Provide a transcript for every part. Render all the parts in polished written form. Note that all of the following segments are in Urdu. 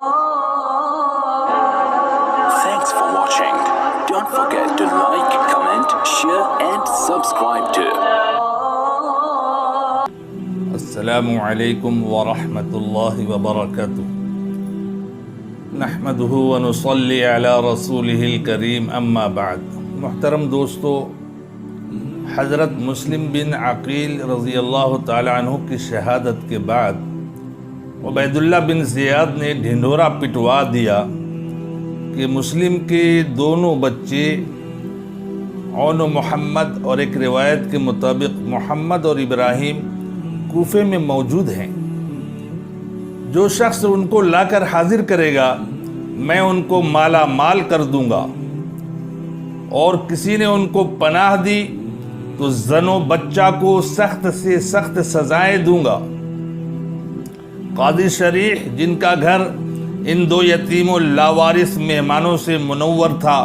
Thanks for watching. Don't forget to like, comment, share and subscribe to. السلام علیکم ورحمۃ اللہ وبرکاتہ نحمدہ ونصلی علی رسولہ الکریم اما بعد۔ محترم دوستو، حضرت مسلم بن عقیل رضی اللہ تعالی عنہ کی شہادت کے بعد عبید اللہ بن زیاد نے ڈھنڈورا پٹوا دیا کہ مسلم کے دونوں بچے عون و محمد اور ایک روایت کے مطابق محمد اور ابراہیم کوفے میں موجود ہیں۔ جو شخص ان کو لا کر حاضر کرے گا میں ان کو مالا مال کر دوں گا، اور کسی نے ان کو پناہ دی تو زن و بچہ کو سخت سے سخت سزائیں دوں گا۔ قاضی شریح، جن کا گھر ان دو یتیم و لاوارث مہمانوں سے منور تھا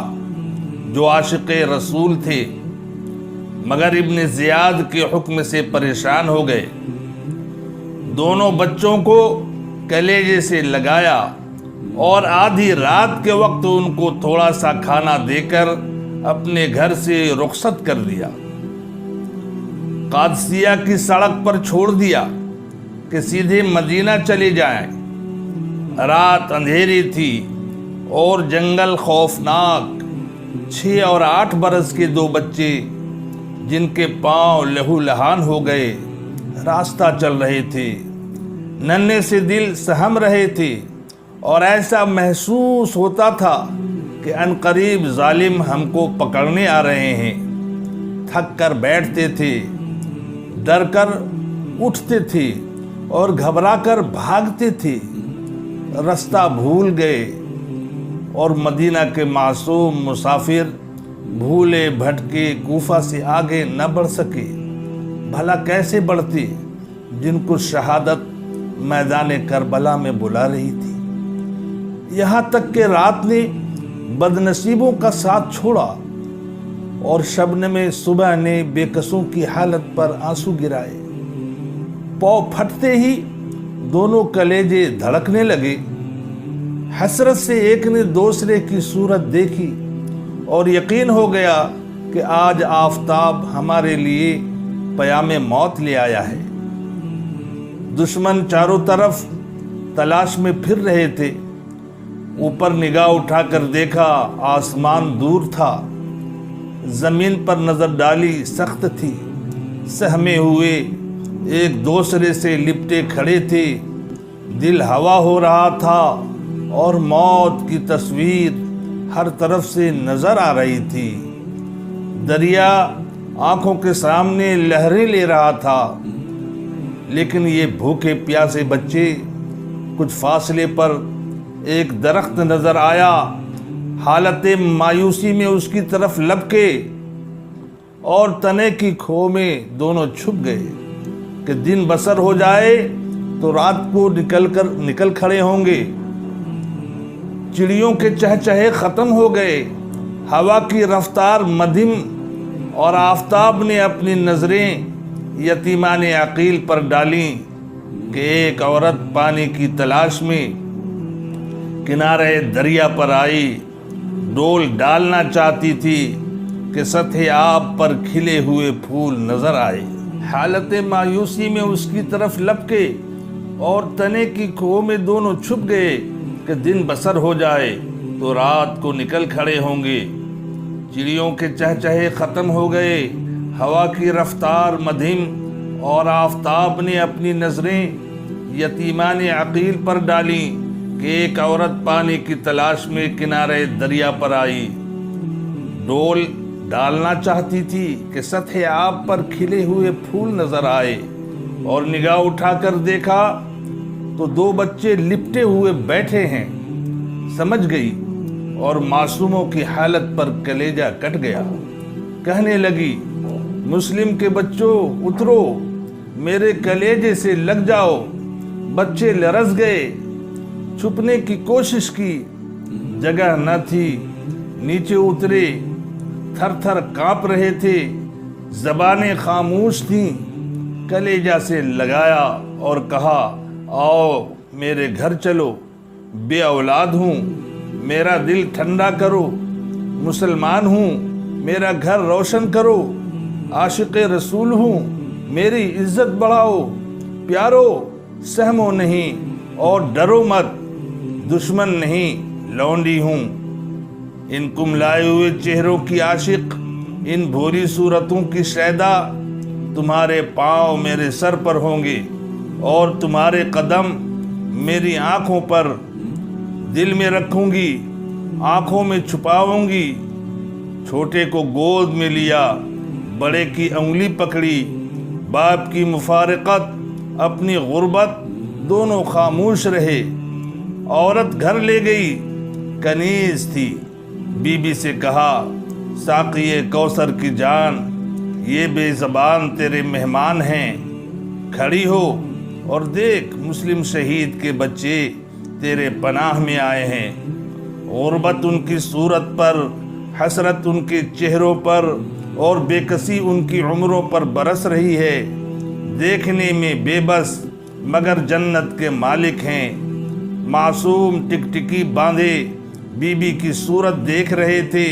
جو عاشق رسول تھے، مگر ابن زیاد کے حکم سے پریشان ہو گئے، دونوں بچوں کو کلیجے سے لگایا اور آدھی رات کے وقت ان کو تھوڑا سا کھانا دے کر اپنے گھر سے رخصت کر دیا۔ قادسیہ کی سڑک پر چھوڑ دیا کہ سیدھے مدینہ چلے جائیں۔ رات اندھیری تھی اور جنگل خوفناک۔ 6 اور 8 برس کے دو بچے جن کے پاؤں لہو لہان ہو گئے راستہ چل رہے تھے، ننھے سے دل سہم رہے تھے، اور ایسا محسوس ہوتا تھا کہ عنقریب ظالم ہم کو پکڑنے آ رہے ہیں۔ تھک کر بیٹھتے تھے، ڈر کر اٹھتے تھے اور گھبرا کر بھاگتے تھے۔ رستہ بھول گئے اور مدینہ کے معصوم مسافر بھولے بھٹکے کوفہ سے آگے نہ بڑھ سکے۔ بھلا کیسے بڑھتے جن کو شہادت میدان کربلا میں بلا رہی تھی؟ یہاں تک کہ رات نے بد نصیبوں کا ساتھ چھوڑا اور شبنم صبح نے بے کسوں کی حالت پر آنسو گرائے۔ پاؤں پھٹتے ہی دونوں کلیجے دھڑکنے لگے۔ حسرت سے ایک نے دوسرے کی صورت دیکھی اور یقین ہو گیا کہ آج آفتاب ہمارے لیے پیام موت لے آیا ہے۔ دشمن چاروں طرف تلاش میں پھر رہے تھے۔ اوپر نگاہ اٹھا کر دیکھا، آسمان دور تھا، زمین پر نظر ڈالی سخت تھی، سہمے ہوئے ایک دوسرے سے لپٹے کھڑے تھے، دل ہوا ہو رہا تھا اور موت کی تصویر ہر طرف سے نظر آ رہی تھی۔ دریا آنکھوں کے سامنے لہریں لے رہا تھا، لیکن یہ بھوکے پیاسے بچے کچھ فاصلے پر ایک درخت نظر آیا، حالت مایوسی میں اس کی طرف لپکے اور تنے کی کھو میں دونوں چھپ گئے کہ دن بسر ہو جائے تو رات کو نکل کھڑے ہوں گے۔ چڑیوں کے چہچہے ختم ہو گئے، ہوا کی رفتار مدھم، اور آفتاب نے اپنی نظریں یتیمان عقیل پر ڈالیں کہ ایک عورت پانی کی تلاش میں کنارے دریا پر آئی، ڈول ڈالنا چاہتی تھی کہ سطح آب پر کھلے ہوئے پھول نظر آئے۔ حالت مایوسی میں اس کی طرف لپکے اور تنے کی کھو میں دونوں چھپ گئے کہ دن بسر ہو جائے تو رات کو نکل کھڑے ہوں گے۔ چڑیوں کے چہچہے ختم ہو گئے، ہوا کی رفتار مدھم، اور آفتاب نے اپنی نظریں یتیمان عقیل پر ڈالیں کہ ایک عورت پانی کی تلاش میں کنارے دریا پر آئی، ڈول ڈالنا چاہتی تھی کہ سطح آب پر کھلے ہوئے پھول نظر آئے، اور نگاہ اٹھا کر دیکھا تو دو بچے لپٹے ہوئے بیٹھے ہیں۔ سمجھ گئی اور معصوموں کی حالت پر کلیجہ کٹ گیا۔ کہنے لگی، مسلم کے بچوں اترو، میرے کلیجے سے لگ جاؤ۔ بچے لرز گئے، چھپنے کی کوشش کی، جگہ نہ تھی، نیچے اترے، تھر تھر کانپ رہے تھے، زبانیں خاموش تھیں۔ کلیجہ سے لگایا اور کہا، آؤ میرے گھر چلو، بے اولاد ہوں، میرا دل ٹھنڈا کرو، مسلمان ہوں، میرا گھر روشن کرو، عاشق رسول ہوں، میری عزت بڑھاؤ، پیارو سہمو نہیں اور ڈرو مت، دشمن نہیں لونڈی ہوں۔ ان کملائے ہوئے چہروں کی عاشق، ان بھوری صورتوں کی شیدا، تمہارے پاؤں میرے سر پر ہوں گے اور تمہارے قدم میری آنکھوں پر، دل میں رکھوں گی، آنکھوں میں چھپاؤں گی۔ چھوٹے کو گود میں لیا، بڑے کی انگلی پکڑی، باپ کی مفارقت، اپنی غربت، دونوں خاموش رہے۔ عورت گھر لے گئی، کنیز تھی، بی بی سے کہا، ساقی کوثر کی جان، یہ بے زبان تیرے مہمان ہیں، کھڑی ہو اور دیکھ مسلم شہید کے بچے تیرے پناہ میں آئے ہیں۔ غربت ان کی صورت پر، حسرت ان کے چہروں پر اور بے کسی ان کی عمروں پر برس رہی ہے۔ دیکھنے میں بے بس مگر جنت کے مالک ہیں۔ معصوم ٹکٹکی باندھے بی بی کی صورت دیکھ رہے تھے۔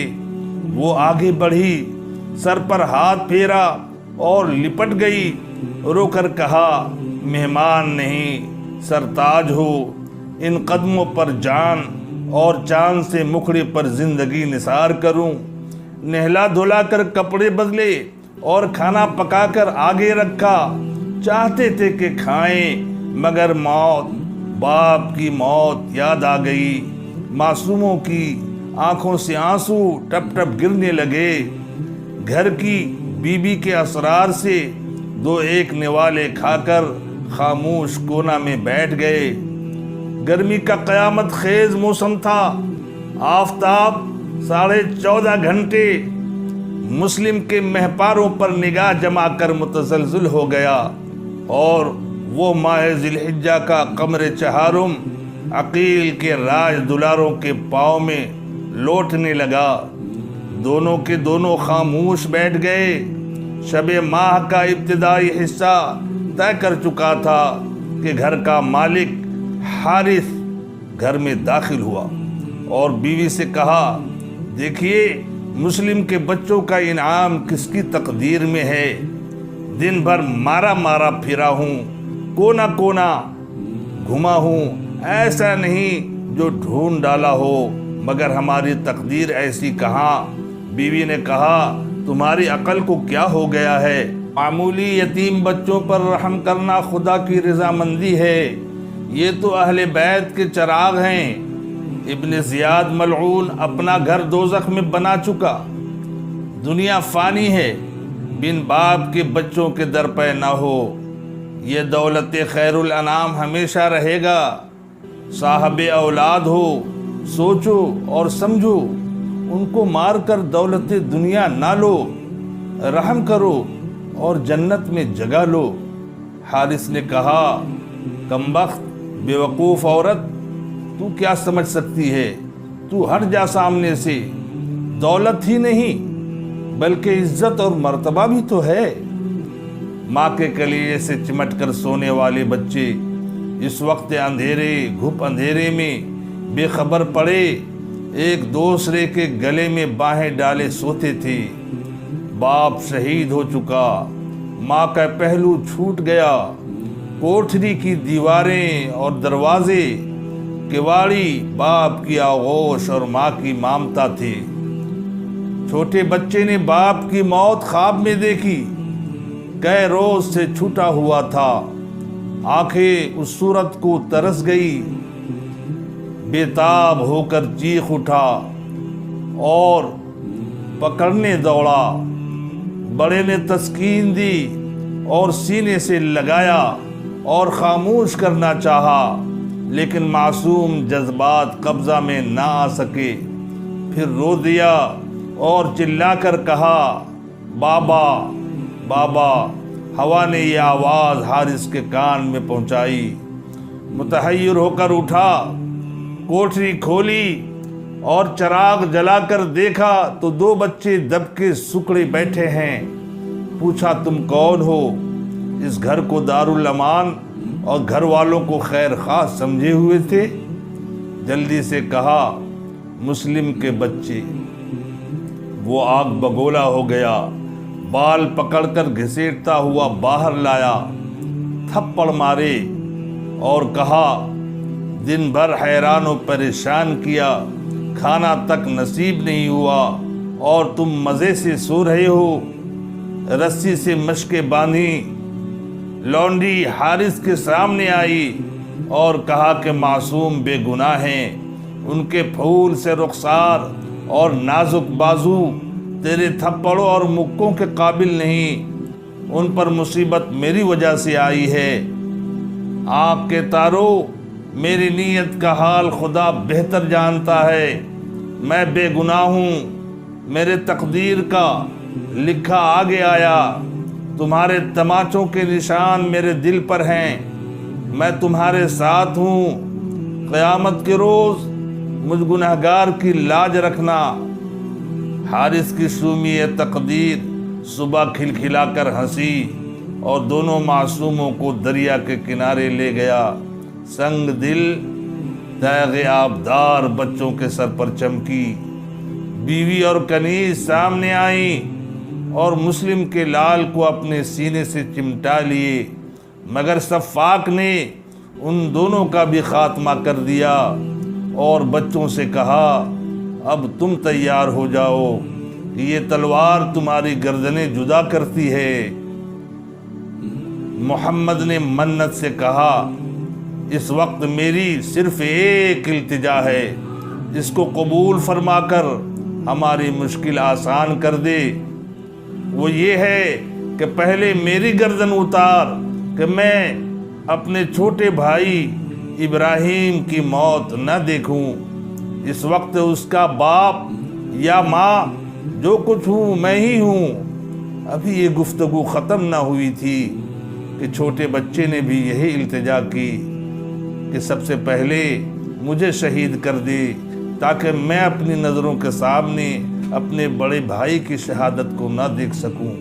وہ آگے بڑھی، سر پر ہاتھ پھیرا اور لپٹ گئی، رو کر کہا، مہمان نہیں سرتاج ہو، ان قدموں پر جان اور چاند سے مکھڑے پر زندگی نثار کروں۔ نہلا دھلا کر کپڑے بدلے اور کھانا پکا کر آگے رکھا، چاہتے تھے کہ کھائیں مگر موت، باپ کی موت یاد آ گئی۔ معصوموں کی آنکھوں سے آنسو ٹپ ٹپ گرنے لگے۔ گھر کی بی بی کے اسرار سے دو ایک نوالے کھا کر خاموش کونا میں بیٹھ گئے۔ گرمی کا قیامت خیز موسم تھا۔ آفتاب 14.5 گھنٹے مسلم کے مہپاروں پر نگاہ جما کر متزلزل ہو گیا، اور وہ ماہ ذی الحجہ کا قمر چہارم عقیل کے راج دلاروں کے پاؤں میں لوٹنے لگا۔ دونوں کے دونوں خاموش بیٹھ گئے۔ شب ماہ کا ابتدائی حصہ طے کر چکا تھا کہ گھر کا مالک حارث گھر میں داخل ہوا اور بیوی سے کہا، دیکھیے مسلم کے بچوں کا انعام کس کی تقدیر میں ہے۔ دن بھر مارا مارا پھرا ہوں، کونا کونا گھما ہوں، ایسا نہیں جو ڈھونڈ ڈالا ہو، مگر ہماری تقدیر ایسی کہاں۔ بیوی نے کہا، تمہاری عقل کو کیا ہو گیا ہے؟ معمولی یتیم بچوں پر رحم کرنا خدا کی رضامندی ہے، یہ تو اہل بیت کے چراغ ہیں۔ ابن زیاد ملعون اپنا گھر دوزخ میں بنا چکا۔ دنیا فانی ہے، بن باپ کے بچوں کے در پہ نہ ہو۔ یہ دولت خیر الانام ہمیشہ رہے گا۔ صاحب اولاد ہو، سوچو اور سمجھو، ان کو مار کر دولت دنیا نہ لو، رحم کرو اور جنت میں جگہ لو۔ حارث نے کہا، کمبخت، بے وقوف عورت، تو کیا سمجھ سکتی ہے؟ تو ہٹ جا سامنے سے۔ دولت ہی نہیں بلکہ عزت اور مرتبہ بھی تو ہے۔ ماں کے کلیجے سے چمٹ کر سونے والے بچے اس وقت اندھیرے گھپ اندھیرے میں بے خبر پڑے ایک دوسرے کے گلے میں باہیں ڈالے سوتے تھے۔ باپ شہید ہو چکا، ماں کا پہلو چھوٹ گیا۔ کوٹھری کی دیواریں اور دروازے، کواڑی باپ کی آغوش اور ماں کی مامتا تھی۔ چھوٹے بچے نے باپ کی موت خواب میں دیکھی، کئی روز سے چھوٹا ہوا تھا۔ آنکھیں اس صورت کو ترس گئی، بے تاب ہو کر چیخ اٹھا اور پکڑنے دوڑا۔ بڑے نے تسکین دی اور سینے سے لگایا اور خاموش کرنا چاہا، لیکن معصوم جذبات قبضہ میں نہ آ سکے۔ پھر رو دیا اور چلا کر کہا، بابا بابا۔ ہوا نے یہ آواز حارث کے کان میں پہنچائی۔ متحیر ہو کر اٹھا، کوٹری کھولی اور چراغ جلا کر دیکھا تو 2 بچے دب کے سکڑے بیٹھے ہیں۔ پوچھا، تم کون ہو؟ اس گھر کو دارالامان اور گھر والوں کو خیر خواہ سمجھے ہوئے تھے۔ جلدی سے کہا مسلم کے بچے۔ وہ آگ بگولا ہو گیا، بال پکڑ کر گھسیٹتا ہوا باہر لایا، تھپڑ مارے اور کہا دن بھر حیران و پریشان کیا، کھانا تک نصیب نہیں ہوا اور تم مزے سے سو رہے ہو۔ رسی سے مشکیں باندھی، لونڈی حارث کے سامنے آئی اور کہا کہ معصوم بے گناہ ہیں، ان کے پھول سے رخسار اور نازک بازو تیرے تھپڑوں اور مکوں کے قابل نہیں، ان پر مصیبت میری وجہ سے آئی ہے۔ آنکھ کے تارو، میری نیت کا حال خدا بہتر جانتا ہے، میں بے گناہ ہوں، میرے تقدیر کا لکھا آگے آیا، تمہارے تماچوں کے نشان میرے دل پر ہیں، میں تمہارے ساتھ ہوں، قیامت کے روز مجھ گنہگار کی لاج رکھنا۔ حارث کی شومی تقدیر صبح کھلکھلا کر ہنسی اور دونوں معصوموں کو دریا کے کنارے لے گیا۔ سنگ دل تیغ آبدار بچوں کے سر پر چمکی، بیوی اور کنیز سامنے آئیں اور مسلم کے لال کو اپنے سینے سے چمٹا لیے، مگر سفاک نے ان دونوں کا بھی خاتمہ کر دیا اور بچوں سے کہا اب تم تیار ہو جاؤ کہ یہ تلوار تمہاری گردنیں جدا کرتی ہے۔ محمد نے منت سے کہا اس وقت میری صرف ایک التجا ہے، اس کو قبول فرما کر ہماری مشکل آسان کر دے، وہ یہ ہے کہ پہلے میری گردن اتار کہ میں اپنے چھوٹے بھائی ابراہیم کی موت نہ دیکھوں۔ اس وقت اس کا باپ یا ماں جو کچھ ہوں میں ہی ہوں۔ ابھی یہ گفتگو ختم نہ ہوئی تھی کہ چھوٹے بچے نے بھی یہی التجا کی کہ سب سے پہلے مجھے شہید کر دے تاکہ میں اپنی نظروں کے سامنے اپنے بڑے بھائی کی شہادت کو نہ دیکھ سکوں۔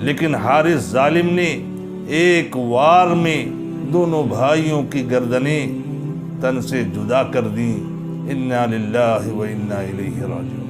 لیکن حارث ظالم نے ایک وار میں دونوں بھائیوں کی گردنیں تن سے جدا کر دیں۔ انا للہ و انا الیہ راجعون۔